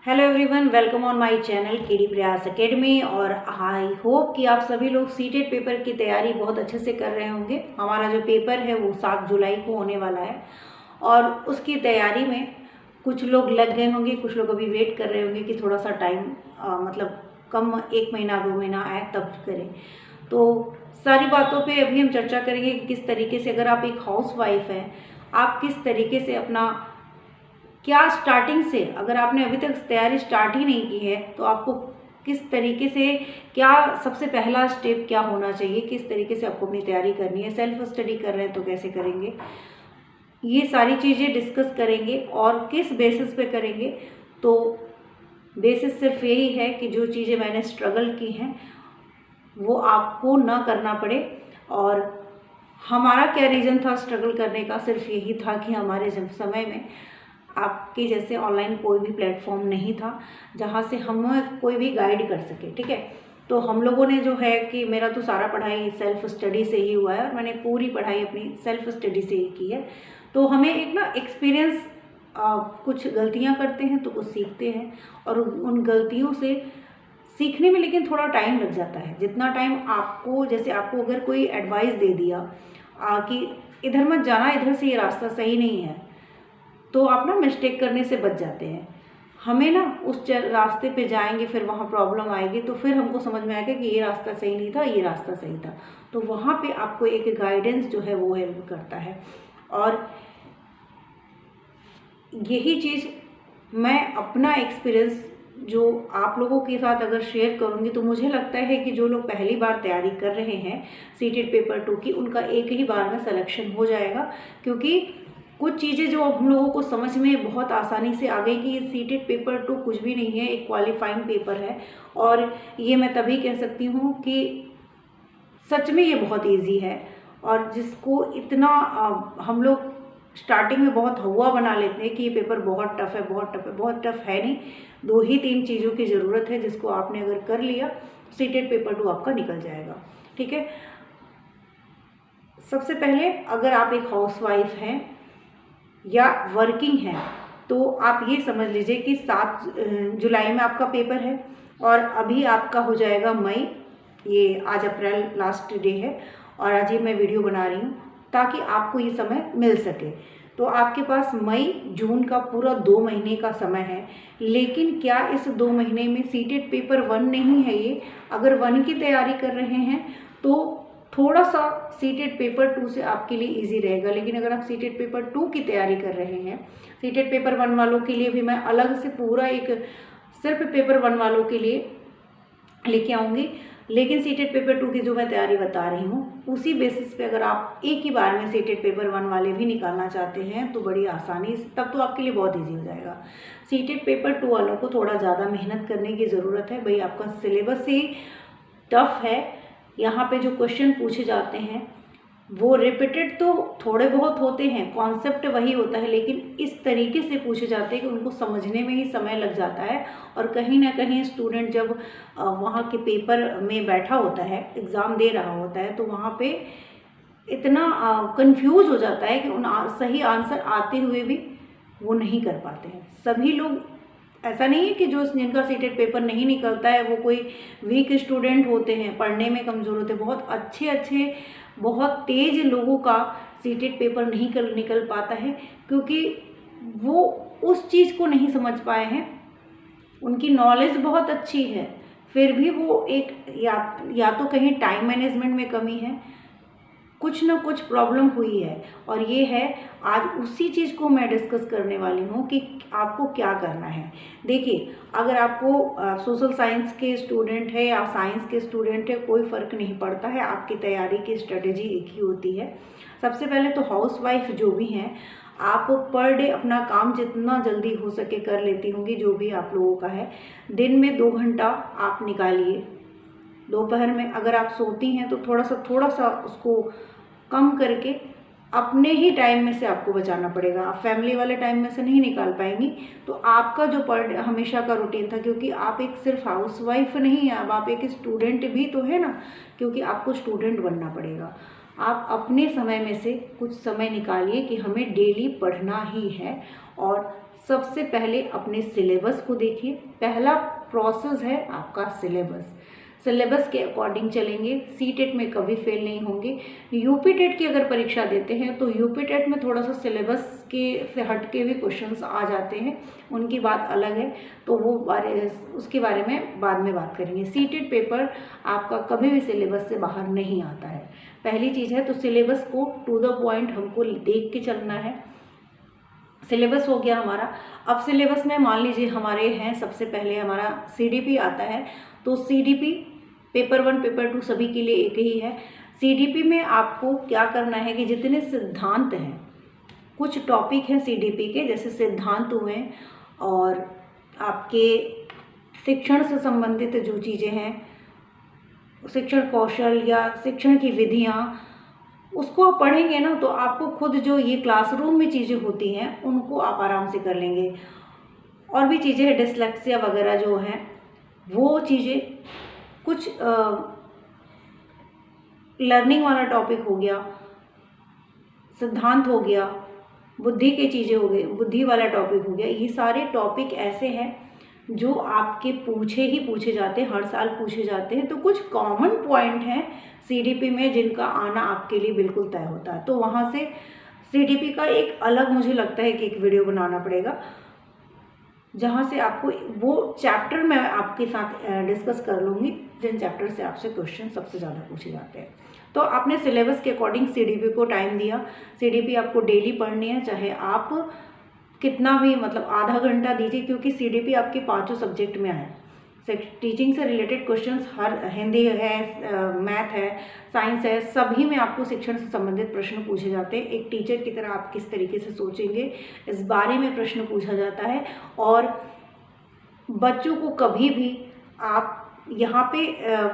Hello everyone, welcome on my channel KD प्रयास academy. और I hope कि आप सभी लोग सीटेट पेपर की तैयारी बहुत अच्छे से कर रहे होंगे। हमारा जो पेपर है वो 7 जुलाई को होने वाला है और उसकी तैयारी में कुछ लोग लग गए होंगे, कुछ लोग अभी वेट कर रहे होंगे कि थोड़ा सा टाइम मतलब कम 1 महीना 2 महीना आए तब करें। तो सारी बातों पे अभी हम चर्चा करेंगे कि किस तरीके से, अगर आप एक हाउस वाइफ हैं, आप किस तरीके से अपना क्या स्टार्टिंग से, अगर आपने अभी तक तैयारी स्टार्ट ही नहीं की है तो आपको किस तरीके से, क्या सबसे पहला स्टेप क्या होना चाहिए, किस तरीके से आपको अपनी तैयारी करनी है, सेल्फ स्टडी कर रहे हैं तो कैसे करेंगे, ये सारी चीज़ें डिस्कस करेंगे। और किस बेसिस पे करेंगे, तो बेसिस सिर्फ यही है कि जो चीज़ें मैंने स्ट्रगल की हैं वो आपको ना करना पड़े। और हमारा क्या रीज़न था स्ट्रगल करने का, सिर्फ यही था कि हमारे समय में आपके जैसे ऑनलाइन कोई भी प्लेटफॉर्म नहीं था जहाँ से हमें कोई भी गाइड कर सके। ठीक है, तो हम लोगों ने जो है कि मेरा तो सारा पढ़ाई सेल्फ स्टडी से ही हुआ है और मैंने पूरी पढ़ाई अपनी सेल्फ स्टडी से ही की है। तो हमें एक ना एक्सपीरियंस, कुछ गलतियाँ करते हैं तो कुछ सीखते हैं, और उन गलतियों से सीखने में लेकिन थोड़ा टाइम लग जाता है। जितना टाइम आपको, जैसे आपको अगर कोई एडवाइस दे दिया कि इधर मत जाना, इधर से ये रास्ता सही नहीं है, तो आप ना मिस्टेक करने से बच जाते हैं। हमें ना उस रास्ते पे जाएंगे, फिर वहाँ प्रॉब्लम आएगी, तो फिर हमको समझ में आएगा कि ये रास्ता सही नहीं था, ये रास्ता सही था। तो वहाँ पे आपको एक गाइडेंस जो है वो हेल्प करता है। और यही चीज़ मैं अपना एक्सपीरियंस जो आप लोगों के साथ अगर शेयर करूँगी, तो मुझे लगता है कि जो लोग पहली बार तैयारी कर रहे हैं सीटेट पेपर 2 की, उनका एक ही बार में सिलेक्शन हो जाएगा। क्योंकि कुछ चीज़ें जो हम लोगों को समझ में बहुत आसानी से आ गई कि ये सीटेट पेपर 2 कुछ भी नहीं है, एक क्वालिफाइंग पेपर है। और ये मैं तभी कह सकती हूँ कि सच में ये बहुत इजी है। और जिसको इतना हम लोग स्टार्टिंग में बहुत हवा बना लेते हैं कि ये पेपर बहुत टफ है, बहुत टफ है, बहुत टफ है नहीं। 2 ही 3 चीज़ों की ज़रूरत है, जिसको आपने अगर कर लिया सीटेट पेपर 2 आपका निकल जाएगा। ठीक है, सबसे पहले अगर आप एक हाउसवाइफ हैं या वर्किंग है तो आप ये समझ लीजिए कि 7 जुलाई में आपका पेपर है और अभी आपका हो जाएगा मई। ये आज अप्रैल लास्ट डे है और आज ये मैं वीडियो बना रही हूँ ताकि आपको ये समय मिल सके। तो आपके पास मई जून का पूरा 2 महीने का समय है। लेकिन क्या इस 2 महीने में सीटेट पेपर 1 नहीं है ये? अगर 1 की तैयारी कर रहे हैं तो थोड़ा सा सीटेट पेपर 2 से आपके लिए इजी रहेगा। लेकिन अगर आप सीटेट पेपर 2 की तैयारी कर रहे हैं, सीटेट पेपर 1 वालों के लिए भी मैं अलग से पूरा एक सिर्फ पेपर 1 वालों के लिए लेके आऊँगी। लेकिन सीटेट पेपर 2 की जो मैं तैयारी बता रही हूँ, उसी बेसिस पे अगर आप एक ही बार में सीटेट पेपर 1 वाले भी निकालना चाहते हैं तो बड़ी आसानी, तब तो आपके लिए बहुत ईजी हो जाएगा। सीटेट पेपर 2 वालों को थोड़ा ज़्यादा मेहनत करने की ज़रूरत है। भाई आपका सिलेबस ही टफ है। यहाँ पे जो क्वेश्चन पूछे जाते हैं वो रिपीटेड तो थोड़े बहुत होते हैं, कॉन्सेप्ट वही होता है, लेकिन इस तरीके से पूछे जाते हैं कि उनको समझने में ही समय लग जाता है। और कहीं ना कहीं स्टूडेंट जब वहाँ के पेपर में बैठा होता है, एग्ज़ाम दे रहा होता है, तो वहाँ पे इतना कंफ्यूज हो जाता है कि उन सही आंसर आते हुए भी वो नहीं कर पाते हैं। सभी लोग, ऐसा नहीं है कि जो जिनका सीटेट पेपर नहीं निकलता है वो कोई वीक स्टूडेंट होते हैं, पढ़ने में कमज़ोर होते हैं। बहुत अच्छे बहुत तेज़ लोगों का सीटेट पेपर नहीं निकल पाता है क्योंकि वो उस चीज़ को नहीं समझ पाए हैं। उनकी नॉलेज बहुत अच्छी है, फिर भी वो एक या तो कहीं टाइम मैनेजमेंट में कमी है, कुछ ना कुछ प्रॉब्लम हुई है। और ये है, आज उसी चीज़ को मैं डिस्कस करने वाली हूँ कि आपको क्या करना है। देखिए, अगर आपको सोशल साइंस के स्टूडेंट है या साइंस के स्टूडेंट है, कोई फ़र्क नहीं पड़ता है, आपकी तैयारी की स्ट्रेटेजी एक ही होती है। सबसे पहले तो हाउसवाइफ जो भी हैं, आप पर डे अपना काम जितना जल्दी हो सके कर लेती होंगी, जो भी आप लोगों का है। दिन में 2 घंटा आप निकालिए। दोपहर में अगर आप सोती हैं तो थोड़ा सा उसको कम करके अपने ही टाइम में से आपको बचाना पड़ेगा। आप फैमिली वाले टाइम में से नहीं निकाल पाएंगी। तो आपका जो पर हमेशा का रूटीन था, क्योंकि आप एक सिर्फ हाउसवाइफ नहीं है, अब आप एक स्टूडेंट भी तो है ना, क्योंकि आपको स्टूडेंट बनना पड़ेगा। आप अपने समय में से कुछ समय निकालिए कि हमें डेली पढ़ना ही है और सबसे पहले अपने सिलेबस को देखिए। पहला प्रोसेस है आपका सिलेबस। सिलेबस के अकॉर्डिंग चलेंगे, सीटेट में कभी फेल नहीं होंगे। यूपी टेट की अगर परीक्षा देते हैं तो यूपी टेट में थोड़ा सा सिलेबस के से हट के भी क्वेश्चंस आ जाते हैं, उनकी बात अलग है, तो वो उसके बारे में बाद में बात करेंगे। सीटेट पेपर आपका कभी भी सिलेबस से बाहर नहीं आता है, पहली चीज़ है। तो सिलेबस को टू द पॉइंट हमको देख के चलना है। सिलेबस हो गया हमारा। अब सिलेबस में मान लीजिए हमारे हैं, सबसे पहले हमारा सीडीपी आता है, तो सीडीपी पेपर 1 पेपर 2 सभी के लिए एक ही है। सीडीपी में आपको क्या करना है कि जितने सिद्धांत हैं, कुछ टॉपिक हैं सीडीपी के, जैसे सिद्धांत हुए और आपके शिक्षण से संबंधित जो चीज़ें हैं, शिक्षण कौशल या शिक्षण की विधियाँ, उसको आप पढ़ेंगे ना तो आपको खुद जो ये क्लासरूम में चीज़ें होती हैं उनको आप आराम से कर लेंगे। और भी चीज़ें हैं, डिसलेक्सिया वगैरह जो हैं, वो चीज़ें कुछ लर्निंग वाला टॉपिक हो गया, सिद्धांत हो गया, बुद्धि की चीज़ें हो गई, बुद्धि वाला टॉपिक हो गया। ये सारे टॉपिक ऐसे हैं जो आपके पूछे जाते हैं, हर साल पूछे जाते हैं। तो कुछ कॉमन पॉइंट हैं सीडीपी में जिनका आना आपके लिए बिल्कुल तय होता है। तो वहाँ से सीडीपी का एक अलग मुझे लगता है कि एक वीडियो बनाना पड़ेगा, जहाँ से आपको वो चैप्टर मैं आपके साथ डिस्कस कर लूँगी जिन चैप्टर से आपसे क्वेश्चन सबसे ज़्यादा पूछे जाते हैं। तो आपने सिलेबस के अकॉर्डिंग सीडीपी को टाइम दिया। सीडीपी आपको डेली पढ़नी है, चाहे आप कितना भी मतलब आधा घंटा दीजिए, क्योंकि सीडीपी आपके 5 सब्जेक्ट में आए। टीचिंग से रिलेटेड क्वेश्चंस हर हिंदी है, मैथ है, साइंस है, सभी में आपको शिक्षण से संबंधित प्रश्न पूछे जाते हैं। एक टीचर की तरह आप किस तरीके से सोचेंगे इस बारे में प्रश्न पूछा जाता है। और बच्चों को कभी भी आप यहाँ पे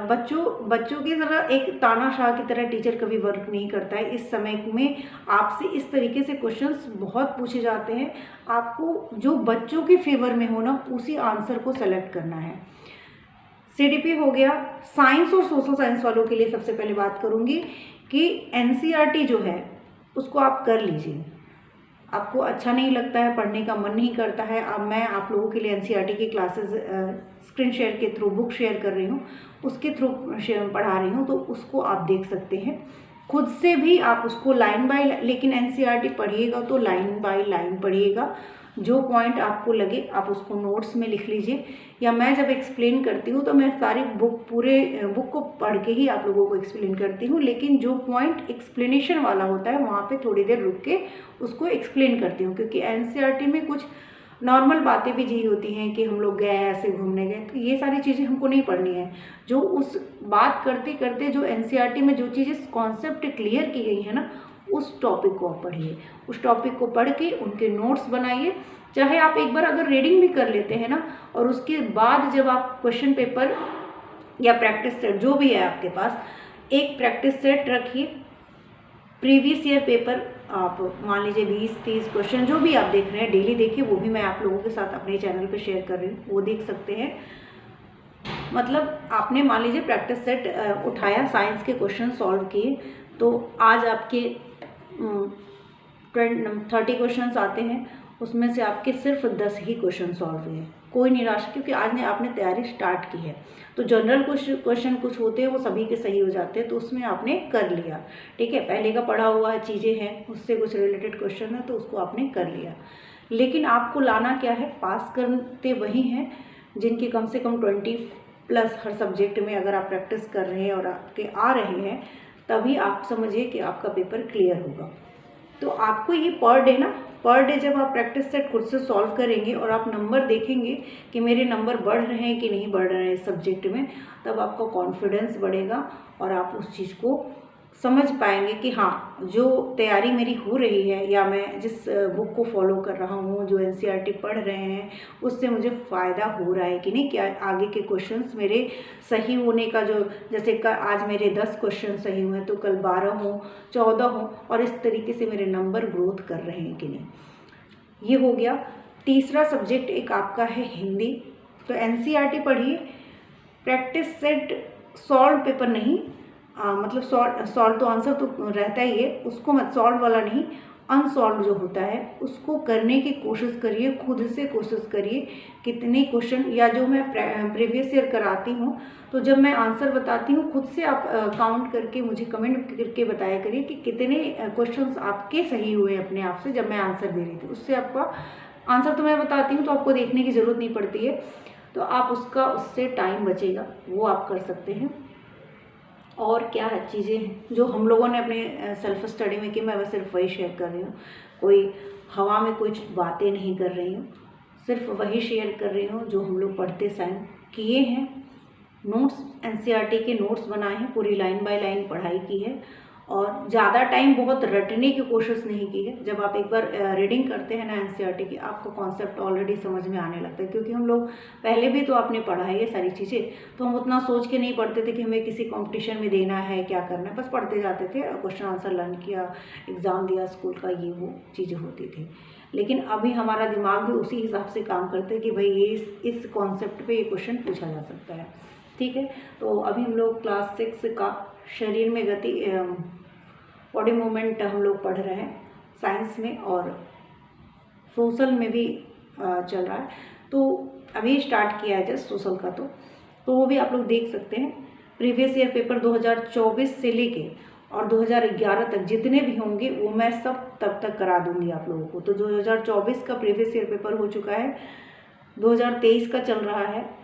बच्चों की तरह एक तानाशाह की तरह टीचर कभी वर्क नहीं करता है। इस समय में आपसे इस तरीके से क्वेश्चंस बहुत पूछे जाते हैं, आपको जो बच्चों के फेवर में हो ना उसी आंसर को सेलेक्ट करना है। सीडीपी हो गया। साइंस और सोशल साइंस वालों के लिए सबसे पहले बात करूँगी कि एनसीईआरटी जो है उसको आप कर लीजिए। आपको अच्छा नहीं लगता है, पढ़ने का मन नहीं करता है, अब मैं आप लोगों के लिए एनसीईआरटी की क्लासेस स्क्रीन शेयर के थ्रू बुक शेयर कर रही हूँ, उसके थ्रू पढ़ा रही हूँ, तो उसको आप देख सकते हैं। खुद से भी आप उसको लाइन बाय, लेकिन एनसीईआरटी पढ़िएगा तो लाइन बाय लाइन पढ़िएगा। जो पॉइंट आपको लगे आप उसको नोट्स में लिख लीजिए, या मैं जब एक्सप्लेन करती हूँ तो मैं सारी पूरे बुक को पढ़ के ही आप लोगों को एक्सप्लेन करती हूँ, लेकिन जो पॉइंट एक्सप्लेनेशन वाला होता है वहाँ पे थोड़ी देर रुक के उसको एक्सप्लेन करती हूँ। क्योंकि एनसीईआरटी में कुछ नॉर्मल बातें भी यही होती हैं कि हम लोग गए ऐसे घूमने गए, तो ये सारी चीज़ें हमको नहीं पढ़नी है। जो उस बात करते करते जो एनसीईआरटी में जो चीज़ें कॉन्सेप्ट क्लियर की गई है ना, उस टॉपिक को आप पढ़िए, उस टॉपिक को पढ़ के उनके नोट्स बनाइए। चाहे आप एक बार अगर रीडिंग भी कर लेते हैं ना, और उसके बाद जब आप क्वेश्चन पेपर या प्रैक्टिस सेट जो भी है आपके पास, एक प्रैक्टिस सेट रखिए। प्रीवियस ईयर पेपर आप मान लीजिए 20-30 क्वेश्चन जो भी आप देख रहे हैं डेली देखिए, वो भी मैं आप लोगों के साथ अपने चैनल पर शेयर कर रही हूँ, वो देख सकते हैं। मतलब आपने मान लीजिए प्रैक्टिस सेट उठाया, साइंस के क्वेश्चन सॉल्व किए, तो आज आपके 30 क्वेश्चन आते हैं, उसमें से आपके सिर्फ 10 ही क्वेश्चन सॉल्व हुए हैं। कोई निराशा, क्योंकि आज आपने तैयारी स्टार्ट की है। तो जनरल क्वेश्चन कुछ होते हैं वो सभी के सही हो जाते हैं, तो उसमें आपने कर लिया, ठीक है। पहले का पढ़ा हुआ चीज़ें हैं, उससे कुछ रिलेटेड क्वेश्चन है तो उसको आपने कर लिया। लेकिन आपको लाना क्या है, पास करते वही हैं जिनके कम से कम 20+ हर सब्जेक्ट में अगर आप प्रैक्टिस कर रहे हैं और आपके आ रहे हैं, तभी आप समझिए कि आपका पेपर क्लियर होगा। तो आपको ये पर डे जब आप प्रैक्टिस सेट खुद से सॉल्व करेंगे और आप नंबर देखेंगे कि मेरे नंबर बढ़ रहे हैं कि नहीं बढ़ रहे हैं इस सब्जेक्ट में, तब आपका कॉन्फिडेंस बढ़ेगा और आप उस चीज़ को समझ पाएंगे कि हाँ, जो तैयारी मेरी हो रही है या मैं जिस बुक को फॉलो कर रहा हूँ, जो एनसीईआरटी पढ़ रहे हैं, उससे मुझे फ़ायदा हो रहा है कि नहीं, क्या आगे के क्वेश्चंस मेरे सही होने का जो, जैसे आज मेरे 10 क्वेश्चन सही हुए तो कल 12 हो, 14 हो, और इस तरीके से मेरे नंबर ग्रोथ कर रहे हैं कि नहीं। ये हो गया। तीसरा सब्जेक्ट एक आपका है हिंदी। तो एनसीईआरटी पढ़िए, प्रैक्टिस सेट सॉल्व पेपर नहीं, मतलब सॉल्व तो आंसर तो रहता ही है, उसको मत, सॉल्व वाला नहीं, अनसॉल्व जो होता है उसको करने की कोशिश करिए, खुद से कोशिश करिए। कितने क्वेश्चन या जो मैं प्रीवियस ईयर कराती हूँ, तो जब मैं आंसर बताती हूँ खुद से आप काउंट करके मुझे कमेंट करके बताया करिए कि कितने क्वेश्चंस आपके सही हुए अपने आप से जब मैं आंसर दे रही थी। उससे आपका आंसर तो मैं बताती हूँ तो आपको देखने की ज़रूरत नहीं पड़ती है, तो आप उससे टाइम बचेगा, वो आप कर सकते हैं। और क्या चीज़ें हैं जो हम लोगों ने अपने सेल्फ स्टडी में की, मैं बस सिर्फ वही शेयर कर रही हूँ। कोई हवा में कुछ बातें नहीं कर रही हूँ, सिर्फ वही शेयर कर रही हूँ जो हम लोग पढ़ते साइन किए हैं। नोट्स एनसीईआरटी के नोट्स बनाए हैं, पूरी लाइन बाय लाइन पढ़ाई की है और ज़्यादा टाइम बहुत रटने की कोशिश नहीं की है। जब आप एक बार रीडिंग करते हैं ना एनसीईआरटी की, आपको कॉन्सेप्ट ऑलरेडी समझ में आने लगता है, क्योंकि हम लोग पहले भी तो आपने पढ़ा है ये सारी चीज़ें, तो हम उतना सोच के नहीं पढ़ते थे कि हमें किसी कॉम्पिटिशन में देना है, क्या करना है, बस पढ़ते जाते थे, क्वेश्चन आंसर लर्न किया, एग्ज़ाम दिया स्कूल का, ये वो चीज़ें होती थी। लेकिन अभी हमारा दिमाग भी उसी हिसाब से काम करते हैं कि भाई ये इस कॉन्सेप्ट पे ये क्वेश्चन पूछा जा सकता है। ठीक है, तो अभी हम लोग क्लास 6 का शरीर में गति बॉडी मूवमेंट हम लोग पढ़ रहे हैं साइंस में, और सोशल में भी चल रहा है। तो अभी स्टार्ट किया है जस्ट सोशल का, तो वो भी आप लोग देख सकते हैं। प्रीवियस ईयर पेपर 2024 से लेके और 2011 तक जितने भी होंगे वो मैं सब तब तक करा दूंगी आप लोगों को। तो 2024 का प्रीवियस ईयर पेपर हो चुका है, 2023 का चल रहा है।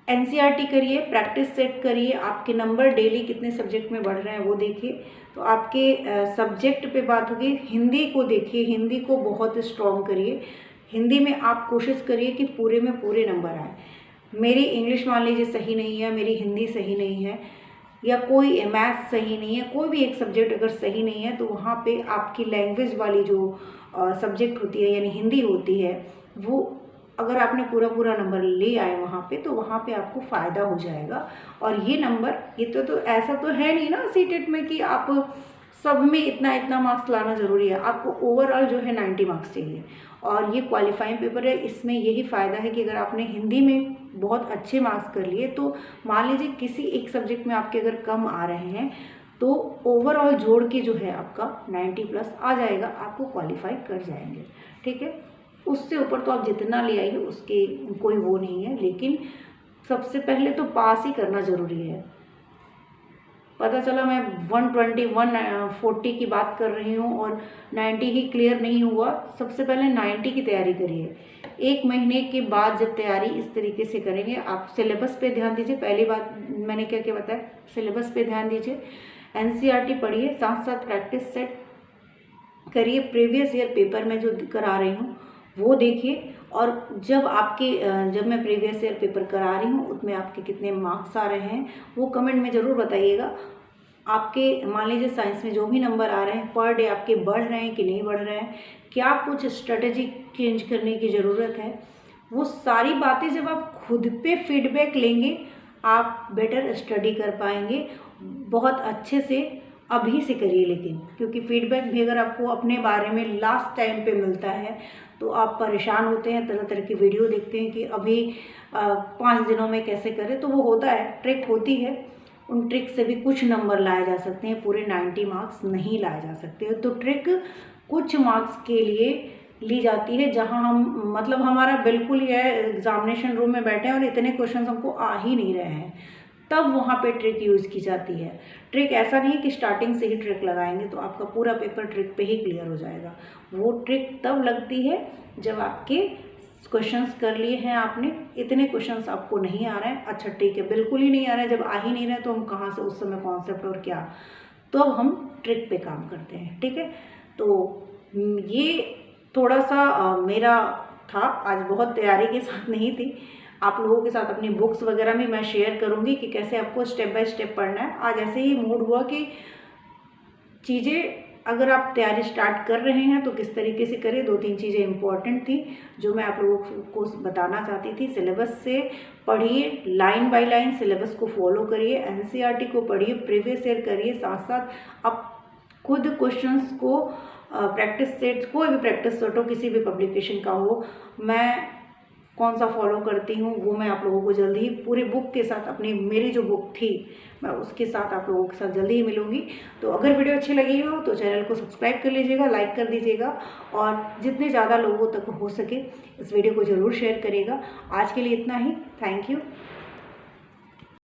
एनसीईआरटी करिए, प्रैक्टिस सेट करिए, आपके नंबर डेली कितने सब्जेक्ट में बढ़ रहे हैं वो देखिए। तो आपके सब्जेक्ट पे बात होगी, हिंदी को देखिए, हिंदी को बहुत स्ट्रॉन्ग करिए। हिंदी में आप कोशिश करिए कि पूरे में पूरे नंबर आए। मेरी इंग्लिश मान लीजिए सही नहीं है, मेरी हिंदी सही नहीं है, या कोई मैथ्स सही नहीं है, कोई भी एक सब्जेक्ट अगर सही नहीं है, तो वहाँ पे आपकी लैंग्वेज वाली जो सब्जेक्ट होती है यानी हिंदी होती है, वो अगर आपने पूरा नंबर ले आए वहाँ पे, तो वहाँ पे आपको फ़ायदा हो जाएगा। और ये नंबर, ये तो ऐसा तो है नहीं ना सीटेट में कि आप सब में इतना मार्क्स लाना ज़रूरी है। आपको ओवरऑल जो है 90 मार्क्स चाहिए, और ये क्वालिफाइंग पेपर है। इसमें यही फ़ायदा है कि अगर आपने हिंदी में बहुत अच्छे मार्क्स कर लिए, तो मान लीजिए किसी एक सब्जेक्ट में आपके अगर कम आ रहे हैं, तो ओवरऑल जोड़ के जो है आपका 90 प्लस आ जाएगा, आपको क्वालिफाई कर जाएंगे। ठीक है, उससे ऊपर तो आप जितना ले आइए उसके कोई वो नहीं है, लेकिन सबसे पहले तो पास ही करना ज़रूरी है। पता चला मैं 120 140 की बात कर रही हूँ और 90 ही क्लियर नहीं हुआ, सबसे पहले 90 की तैयारी करिए। एक महीने के बाद जब तैयारी इस तरीके से करेंगे, आप सिलेबस पे ध्यान दीजिए। पहली बात मैंने क्या क्या बताया, सिलेबस पे ध्यान दीजिए, एनसीईआरटी पढ़िए, साथ साथ प्रैक्टिस सेट करिए, प्रीवियस ईयर पेपर में जो करा रही हूँ वो देखिए। और जब मैं प्रीवियस ईयर पेपर करा रही हूँ उसमें आपके कितने मार्क्स आ रहे हैं वो कमेंट में ज़रूर बताइएगा। आपके मान लीजिए साइंस में जो भी नंबर आ रहे हैं पर डे आपके बढ़ रहे हैं कि नहीं बढ़ रहे हैं, क्या कुछ स्ट्रेटजी चेंज करने की ज़रूरत है, वो सारी बातें जब आप खुद पे फीडबैक लेंगे आप बेटर स्टडी कर पाएंगे बहुत अच्छे से। अभी से करिए लेकिन, क्योंकि फीडबैक भी अगर आपको अपने बारे में लास्ट टाइम पे मिलता है तो आप परेशान होते हैं, तरह तरह की वीडियो देखते हैं कि अभी 5 दिनों में कैसे करें, तो वो होता है, ट्रिक होती है। उन ट्रिक से भी कुछ नंबर लाए जा सकते हैं, पूरे 90 मार्क्स नहीं लाए जा सकते। तो ट्रिक कुछ मार्क्स के लिए ली जाती है, जहां हम मतलब हमारा बिल्कुल ही है एग्जामिनेशन रूम में बैठे हैं और इतने क्वेश्चन हमको आ ही नहीं रहे हैं, तब वहाँ पे ट्रिक यूज़ की जाती है। ट्रिक ऐसा नहीं कि स्टार्टिंग से ही ट्रिक लगाएंगे तो आपका पूरा पेपर ट्रिक पे ही क्लियर हो जाएगा। वो ट्रिक तब लगती है जब आपके क्वेश्चंस कर लिए हैं आपने, इतने क्वेश्चंस आपको नहीं आ रहे हैं, अच्छा ठीक है बिल्कुल ही नहीं आ रहा है, जब आ ही नहीं रहे तो हम कहाँ से उस समय कॉन्सेप्ट और क्या, तो अब हम ट्रिक पे काम करते हैं। ठीक है, तो ये थोड़ा सा मेरा था, आज बहुत तैयारी के साथ नहीं थी, आप लोगों के साथ अपनी बुक्स वगैरह में मैं शेयर करूंगी कि कैसे आपको स्टेप बाय स्टेप पढ़ना है। आज ऐसे ही मूड हुआ कि चीज़ें अगर आप तैयारी स्टार्ट कर रहे हैं तो किस तरीके से करें। 2-3 चीज़ें इंपॉर्टेंट थी जो मैं आप लोगों को बताना चाहती थी। सिलेबस से पढ़िए, लाइन बाय लाइन सिलेबस को फॉलो करिए, एनसीईआरटी को पढ़िए, प्रीवियस ईयर करिए, साथ साथ आप खुद क्वेश्चंस को प्रैक्टिस सेट, कोई भी प्रैक्टिस सेट हो, किसी भी पब्लिकेशन का हो, मैं कौन सा फॉलो करती हूँ वो मैं आप लोगों को जल्दी ही पूरे बुक के साथ, अपनी मेरी जो बुक थी मैं उसके साथ आप लोगों के साथ जल्दी ही मिलूँगी। तो अगर वीडियो अच्छी लगी हो तो चैनल को सब्सक्राइब कर लीजिएगा, लाइक कर दीजिएगा और जितने ज़्यादा लोगों तक हो सके इस वीडियो को ज़रूर शेयर करिएगा। आज के लिए इतना ही। Thank you.